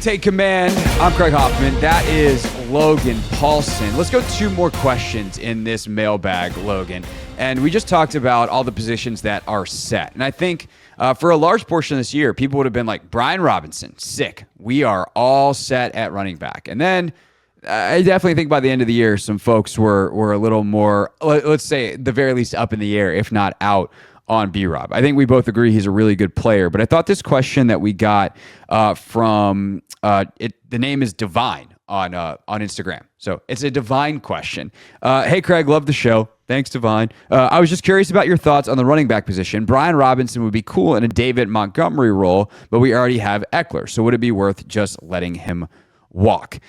Take command. I'm Craig Hoffman. That is Logan Paulson. Let's go 2 more questions in this mailbag, Logan. And we just talked about all the positions that are set. And I think for a large portion of this year, people would have been like, Brian Robinson, sick. We are all set at running back. And then I definitely think by the end of the year, some folks were a little more, let's say, at the very least up in the air, if not out on B-Rob. I think we both agree he's a really good player, but I thought this question that we got from the name is Divine on Instagram. So it's a Divine question. Hey, Craig, love the show. Thanks, Divine. I was just curious about your thoughts on the running back position. Brian Robinson would be cool in a David Montgomery role, but we already have Eckler. So would it be worth just letting him walk?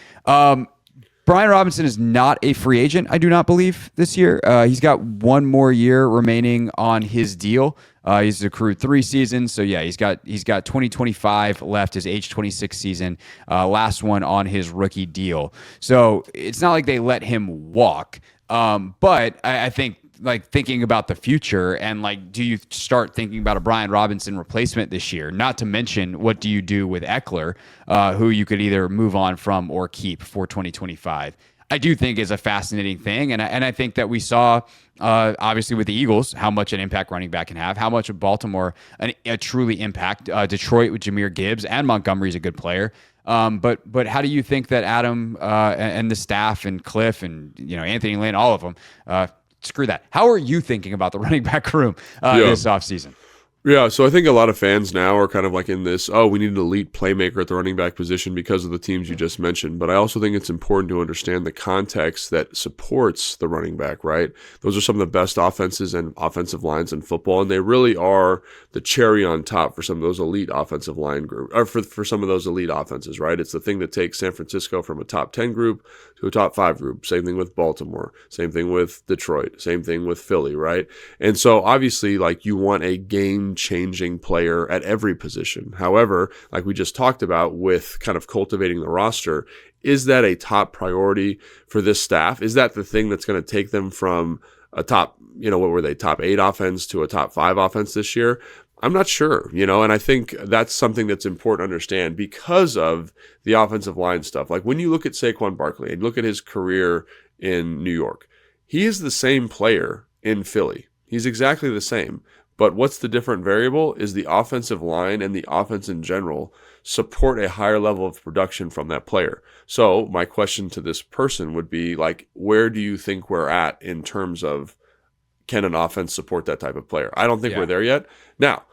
Brian Robinson is not a free agent, I do not believe, this year. He's got 1 more year remaining on his deal. He's accrued 3 seasons, so yeah, he's got 2025 left, his age 26 season, last one on his rookie deal. So it's not like they let him walk, but I think, like, thinking about the future and, like, do you start thinking about a Brian Robinson replacement this year? Not to mention, what do you do with Eckler, who you could either move on from or keep for 2025? I do think is a fascinating thing, and I think that we saw, obviously with the Eagles, how much an impact running back can have, how much of Baltimore a truly impact. Detroit with Jahmyr Gibbs, and Montgomery's a good player. But how do you think that Adam and the staff and Cliff and Anthony Lynn, all of them, screw that. How are you thinking about the running back room this offseason? Yeah, so I think a lot of fans now are kind of like in this, we need an elite playmaker at the running back position because of the teams you just mentioned. But I also think it's important to understand the context that supports the running back, right? Those are some of the best offenses and offensive lines in football, and they really are the cherry on top for some of those elite offensive line group, or for some of those elite offenses, right? It's the thing that takes San Francisco from a top 10 group to a top 5 group. Same thing with Baltimore. Same thing with Detroit. Same thing with Philly, right? And so obviously, like, you want a game-changing player at every position. However, like we just talked about with kind of cultivating the roster, is that a top priority for this staff? Is that the thing that's going to take them from a top, what were they, top 8 offense to a top 5 offense this year? I'm not sure, and I think that's something that's important to understand because of the offensive line stuff. Like when you look at Saquon Barkley and look at his career in New York, he is the same player in Philly. He's exactly the same. But what's the different variable is the offensive line and the offense in general support a higher level of production from that player. So my question to this person would be, like, where do you think we're at in terms of can an offense support that type of player? I don't think we're there yet. Now,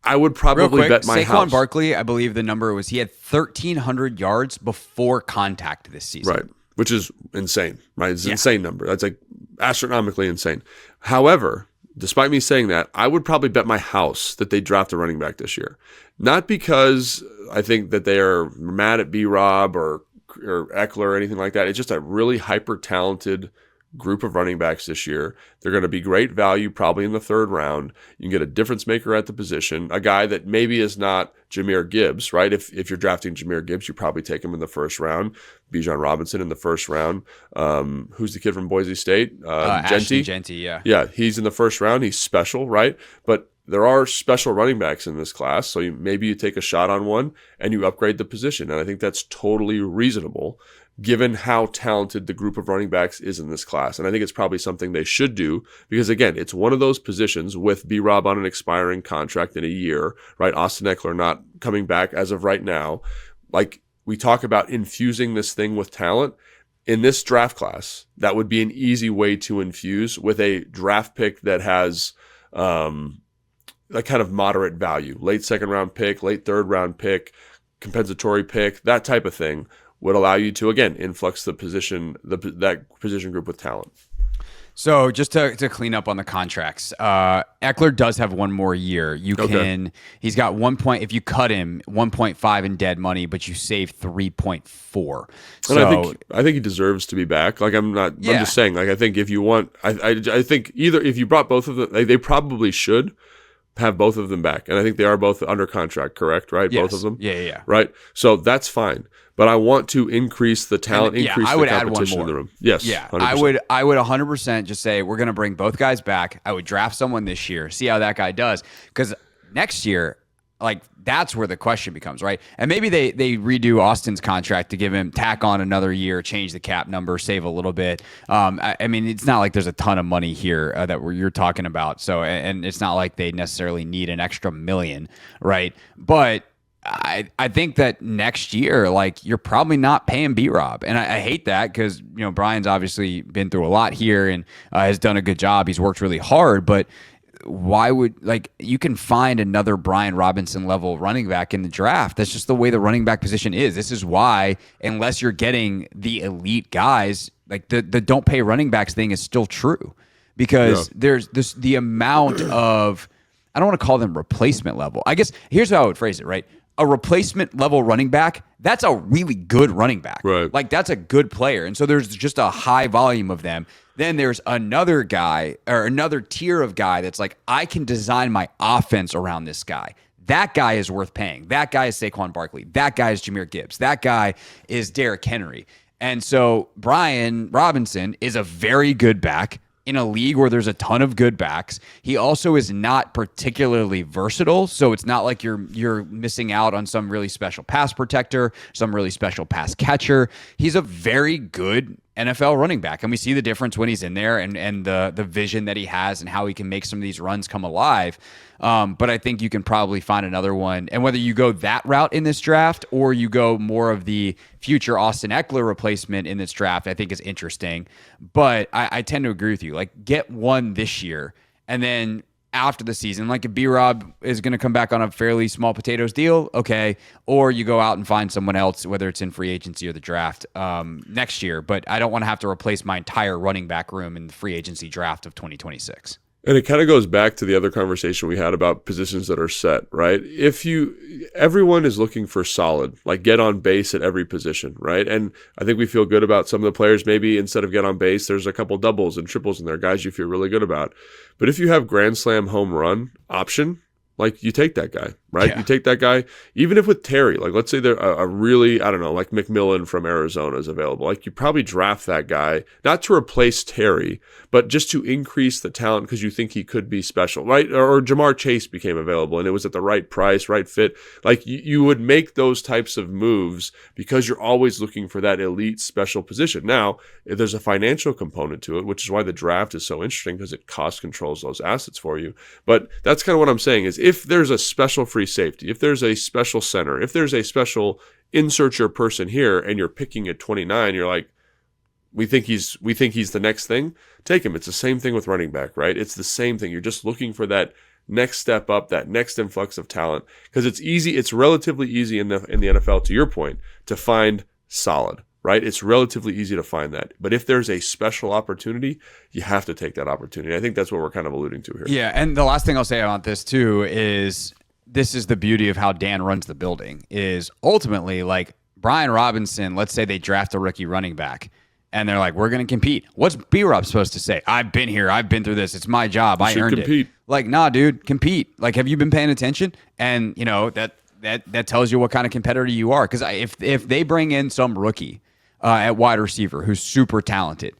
I would probably bet my house. Saquon Barkley, I believe the number was he had 1,300 yards before contact this season. Right, which is insane, right? It's an insane number. That's like astronomically insane. However, despite me saying that, I would probably bet my house that they draft a running back this year. Not because I think that they are mad at B-Rob or Eckler or anything like that. It's just a really hyper-talented group of running backs this year. They're going to be great value probably in the 3rd round. You can get a difference maker at the position, a guy that maybe is not Jahmyr Gibbs, right? If you're drafting Jahmyr Gibbs, you probably take him in the 1st round. Bijan Robinson in the 1st round. Who's the kid from Boise State? Genty, yeah. Yeah, he's in the 1st round. He's special, right? But there are special running backs in this class, so maybe you take a shot on one and you upgrade the position. And I think that's totally reasonable given how talented the group of running backs is in this class. And I think it's probably something they should do because, again, it's one of those positions with B-Rob on an expiring contract in a year, right? Austin Eckler not coming back as of right now. Like, we talk about infusing this thing with talent. In this draft class, that would be an easy way to infuse with a draft pick that has a kind of moderate value. Late 2nd round pick, late 3rd round pick, compensatory pick, that type of thing would allow you to, again, influx the position, that position group with talent. So just to clean up on the contracts, Eckler does have 1 more year. He's got 1 point, if you cut him, 1.5 in dead money, but you save 3.4. So and I think he deserves to be back. Like, I'm just saying, like, I think if you want, I think either if you brought both of them, they probably should have both of them back. And I think they are both under contract, correct? Right? Yes. Both of them? Yeah. Right? So that's fine. But I want to increase the talent, increase the competition in the room. Yes. Yeah. 100%. I would 100% just say we're going to bring both guys back. I would draft someone this year, see how that guy does. Because next year, Like, that's where the question becomes, right? And maybe they redo Austin's contract to give him, tack on another year, change the cap number, save a little bit. I mean, it's not like there's a ton of money here that you're talking about. So, and it's not like they necessarily need an extra million, right? But I think that next year, like, you're probably not paying B-Rob. And I hate that because, Brian's obviously been through a lot here and has done a good job. He's worked really hard, but why would, like, you can find another Brian Robinson level running back in the draft. That's just the way the running back position is. This is why, unless you're getting the elite guys, like the don't pay running backs thing is still true, because there's the amount of, I don't want to call them replacement level. I guess here's how I would phrase it, right? A replacement level running back, that's a really good running back. Right. Like, that's a good player. And so there's just a high volume of them. Then there's another guy or another tier of guy that's like, I can design my offense around this guy. That guy is worth paying. That guy is Saquon Barkley. That guy is Jahmyr Gibbs. That guy is Derrick Henry. And so Brian Robinson is a very good back in a league where there's a ton of good backs. He also is not particularly versatile, so it's not like you're missing out on some really special pass protector, some really special pass catcher. He's a very good NFL running back, and we see the difference when he's in there and the vision that he has and how he can make some of these runs come alive. But I think you can probably find another one. And whether you go that route in this draft or you go more of the future Austin Eckler replacement in this draft, I think is interesting. But I tend to agree with you. Like, get one this year, and then after the season, like if B-Rob is going to come back on a fairly small potatoes deal, okay, or you go out and find someone else, whether it's in free agency or the draft next year. But I don't want to have to replace my entire running back room in the free agency draft of 2026. And it kind of goes back to the other conversation we had about positions that are set, right? Everyone is looking for solid, like get on base at every position, right? And I think we feel good about some of the players. Maybe instead of get on base, there's a couple doubles and triples in there, guys you feel really good about. But if you have grand slam home run option, like, you take that guy, right? Yeah. You take that guy, even if with Terry, like, let's say they're a really, I don't know, like McMillan from Arizona is available. Like, you probably draft that guy, not to replace Terry, but just to increase the talent because you think he could be special, right? Or Jamar Chase became available and it was at the right price, right fit. Like, you would make those types of moves because you're always looking for that elite special position. Now, there's a financial component to it, which is why the draft is so interesting, because it cost controls those assets for you. But that's kind of what I'm saying is, if there's a special free safety, if there's a special center, if there's a special insert your person here and you're picking at 29, you're like, we think he's the next thing, take him. It's the same thing with running back, right? It's the same thing. You're just looking for that next step up, that next influx of talent, because it's relatively easy in the NFL, to your point, to find solid, right? It's relatively easy to find that. But if there's a special opportunity, you have to take that opportunity. I think that's what we're kind of alluding to here. Yeah, and the last thing I'll say about this too is, this is the beauty of how Dan runs the building, is ultimately, like, Brian Robinson, let's say they draft a rookie running back and they're like, we're going to compete. What's B-Rob supposed to say? I've been here. I've been through this. It's my job. I earned it. Like, nah, dude, compete. Like, have you been paying attention? And, that tells you what kind of competitor you are. Because if they bring in some rookie at wide receiver who's super talented,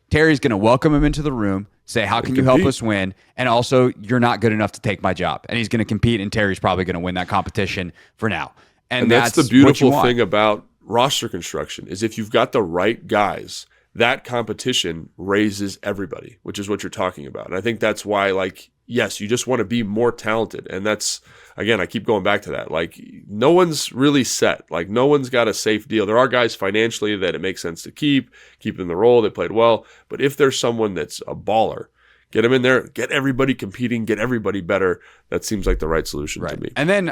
Terry's going to welcome him into the room, say, how can you help us win? And also, you're not good enough to take my job. And he's going to compete, and Terry's probably going to win that competition for now. And that's the beautiful thing about roster construction, is if you've got the right guys, that competition raises everybody, which is what you're talking about. And I think that's why, like, yes, you just want to be more talented. And that's, again, I keep going back to that. Like, no one's really set. Like, no one's got a safe deal. There are guys financially that it makes sense to keep in the role. They played well. But if there's someone that's a baller, get them in there, get everybody competing, get everybody better. That seems like the right solution to me. And then,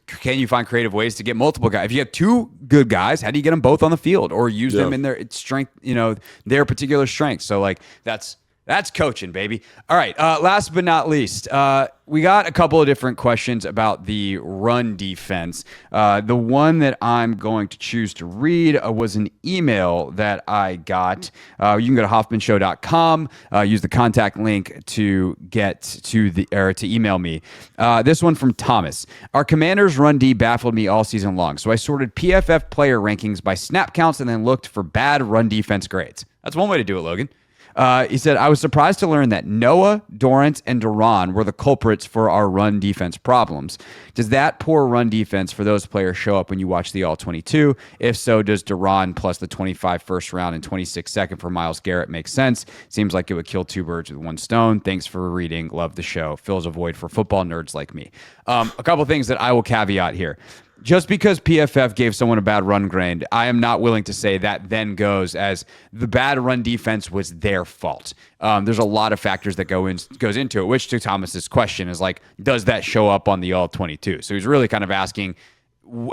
can you find creative ways to get multiple guys? If you have two good guys, how do you get them both on the field or use them in their strength, their particular strengths? So, like, that's coaching, baby. All right. Last but not least, we got a couple of different questions about the run defense. The one that I'm going to choose to read was an email that I got. You can go to hoffmanshow.com, use the contact link to get to email me. This one from Thomas. Our Commanders run D baffled me all season long, so I sorted PFF player rankings by snap counts and then looked for bad run defense grades. That's one way to do it, Logan. He said, I was surprised to learn that Noah, Dorrance, and Duran were the culprits for our run defense problems. Does that poor run defense for those players show up when you watch the All-22? If so, does Duran plus the 25 first round and 26 second for Myles Garrett make sense? Seems like it would kill two birds with one stone. Thanks for reading. Love the show. Fills a void for football nerds like me. A couple things that I will caveat here. Just because PFF gave someone a bad run grade, I am not willing to say that then goes as the bad run defense was their fault. There's a lot of factors that goes into it, which to Thomas's question is like, does that show up on the All-22? So he's really kind of asking,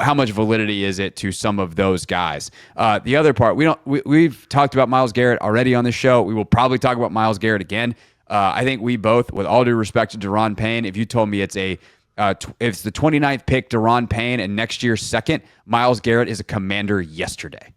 how much validity is it to some of those guys? The other part, we've talked about Myles Garrett already on the show. We will probably talk about Myles Garrett again. I think we both, with all due respect to Daron Payne, if you told me it's the 29th pick, Daron Payne, and next year's second, Myles Garrett is a Commander yesterday.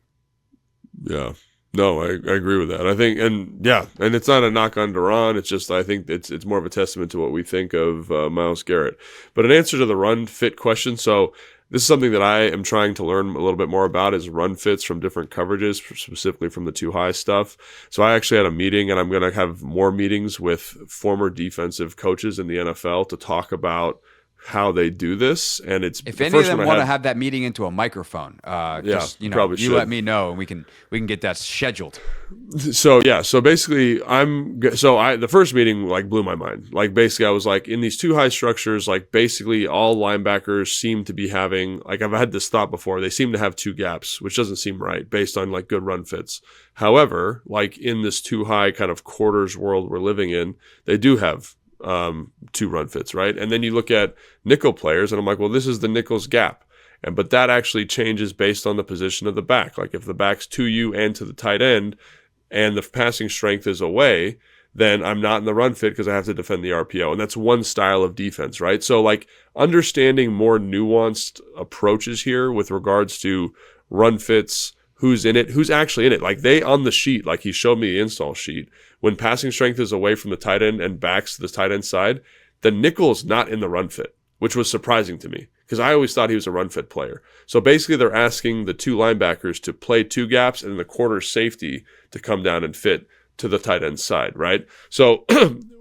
Yeah. No, I agree with that. I think, and it's not a knock on Daron. It's just, I think it's more of a testament to what we think of Myles Garrett. But in answer to the run fit question, so this is something that I am trying to learn a little bit more about is run fits from different coverages, specifically from the too high stuff. So I actually had a meeting, and I'm going to have more meetings with former defensive coaches in the NFL to talk about how they do this. And it's, if any of them want to have that meeting into a microphone, you let me know and we can get that scheduled. So basically the first meeting like blew my mind. Like basically I was like, in these too high structures, like basically all linebackers seem to be having, like I've had this thought before, they seem to have two gaps, which doesn't seem right based on like good run fits. However, like in this too high kind of quarters world we're living in, they do have two run fits, right? And then you look at nickel players and I'm like, well, this is the nickel's gap. But that actually changes based on the position of the back. Like if the back's to you and to the tight end and the passing strength is away, then I'm not in the run fit because I have to defend the RPO. And that's one style of defense, right? So like understanding more nuanced approaches here with regards to run fits, who's in it, who's actually in it. Like they on the sheet, like he showed me the install sheet, when passing strength is away from the tight end and backs to the tight end side, the nickel is not in the run fit, which was surprising to me because I always thought he was a run fit player. So basically they're asking the two linebackers to play two gaps and the corner safety to come down and fit to the tight end side, right? So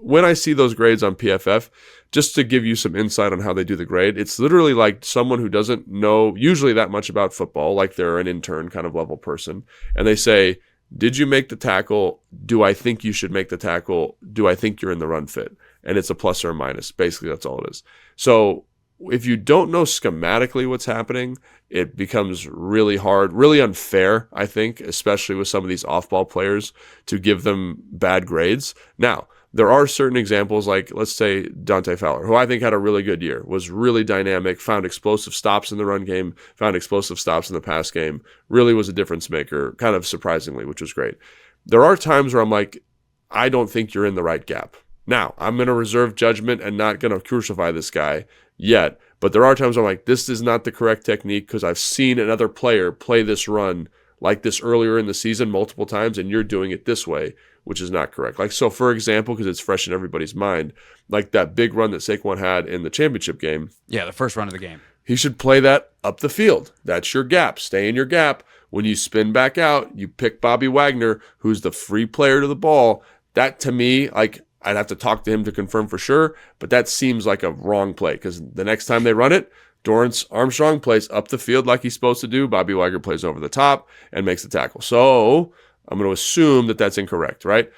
when I see those grades on PFF, just to give you some insight on how they do the grade, it's literally like someone who doesn't know usually that much about football, like they're an intern kind of level person, and they say, did you make the tackle? Do I think you should make the tackle? Do I think you're in the run fit? And it's a plus or a minus. Basically, that's all it is. So if you don't know schematically what's happening, it becomes really hard, really unfair, I think, especially with some of these off-ball players, to give them bad grades. Now, there are certain examples like, let's say, Dante Fowler, who I think had a really good year, was really dynamic, found explosive stops in the run game, found explosive stops in the pass game, really was a difference maker, kind of surprisingly, which was great. There are times where I'm like, I don't think you're in the right gap. Now, I'm going to reserve judgment and not going to crucify this guy yet, but there are times where I'm like, this is not the correct technique because I've seen another player play this run like this earlier in the season multiple times, and you're doing it this way, which is not correct. Like, so for example, because it's fresh in everybody's mind, like that big run that Saquon had in the championship game. Yeah, the first run of the game. He should play that up the field. That's your gap. Stay in your gap. When you spin back out, you pick Bobby Wagner, who's the free player to the ball. That to me, like, I'd have to talk to him to confirm for sure, but that seems like a wrong play because the next time they run it, Dorrance Armstrong plays up the field like he's supposed to do. Bobby Wagner plays over the top and makes the tackle. So I'm going to assume that that's incorrect, right?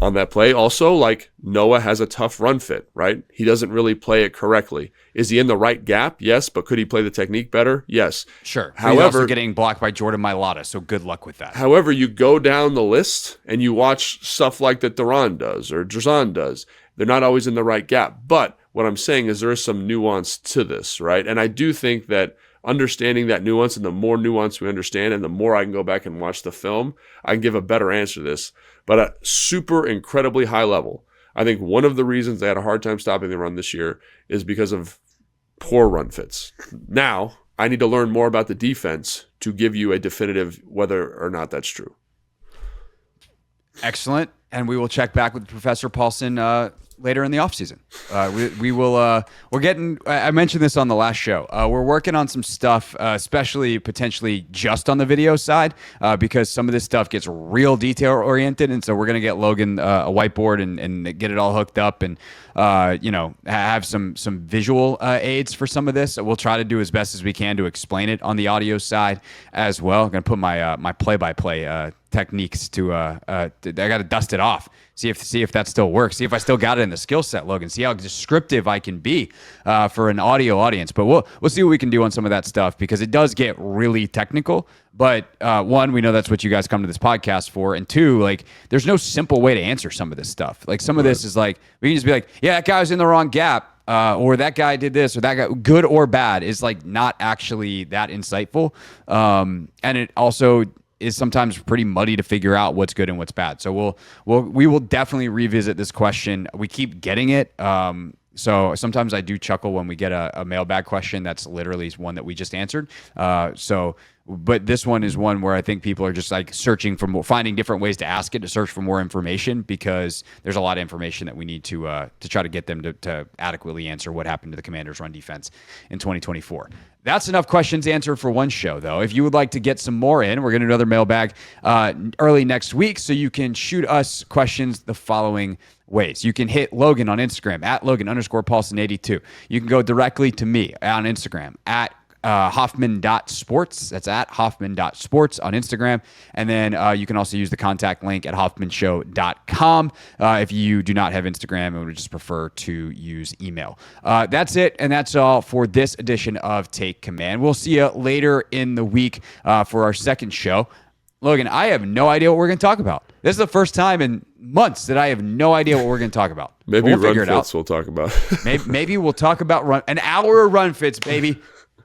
On that play, also, like Noah has a tough run fit, right? He doesn't really play it correctly. Is he in the right gap? Yes, but could he play the technique better? Yes. Sure. However, he's also getting blocked by Jordan Mailata, so good luck with that. However, you go down the list and you watch stuff like that Duran does or Drazan does. They're not always in the right gap. But what I'm saying is there is some nuance to this, right? And I do think that understanding that nuance, and the more nuance we understand and the more I can go back and watch the film, I can give a better answer to this. But at super incredibly high level, I think one of the reasons they had a hard time stopping the run this year is because of poor run fits. Now, I need to learn more about the defense to give you a definitive whether or not that's true. Excellent. And we will check back with Professor Paulson later in the offseason. We're getting, I mentioned this on the last show. We're working on some stuff, especially potentially just on the video side, because some of this stuff gets real detail oriented. And so we're going to get Logan a whiteboard and get it all hooked up and, have some visual aids for some of this. So we'll try to do as best as we can to explain it on the audio side as well. I'm going to put my play-by-play techniques to I got to dust it off. See if that still works. See if I still got it in the skill set, Logan. See how descriptive I can be for an audio audience. But we'll see what we can do on some of that stuff because it does get really technical. But one, we know that's what you guys come to this podcast for, and two, like there's no simple way to answer some of this stuff. Like some of this is like we can just be like, yeah, that guy was in the wrong gap. Or that guy did this, or that guy, good or bad, is like not actually that insightful. And it also is sometimes pretty muddy to figure out what's good and what's bad. So we will definitely revisit this question. We keep getting it. So sometimes I do chuckle when we get a mailbag question that's literally one that we just answered. But this one is one where I think people are just like searching for more, finding different ways to ask it, to search for more information, because there's a lot of information that we need to try to get them to adequately answer what happened to the Commanders' run defense in 2024. That's enough questions answered for one show, though. If you would like to get some more in, we're going to do another mailbag early next week, so you can shoot us questions the following ways. You can hit Logan on Instagram at Logan_Paulson82. You can go directly to me on Instagram at Hoffman.sports. That's at Hoffman.sports on Instagram. And then you can also use the contact link at HoffmanShow.com if you do not have Instagram and would just prefer to use email. That's it, and that's all for this edition of Take Command. We'll see you later in the week for our second show. Logan, I have no idea what we're going to talk about. This is the first time in months that I have no idea what we're going to talk about. Maybe we'll run fits we'll talk about. maybe we'll talk about an hour of run fits, baby.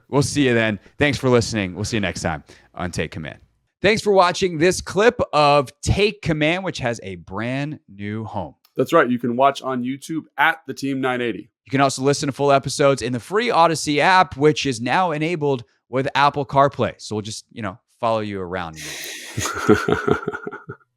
We'll see you then. Thanks for listening. We'll see you next time on Take Command. Thanks for watching this clip of Take Command, which has a brand new home. That's right. You can watch on YouTube at the Team 980. You can also listen to full episodes in the free Odyssey app, which is now enabled with Apple CarPlay. So we'll just, follow you around.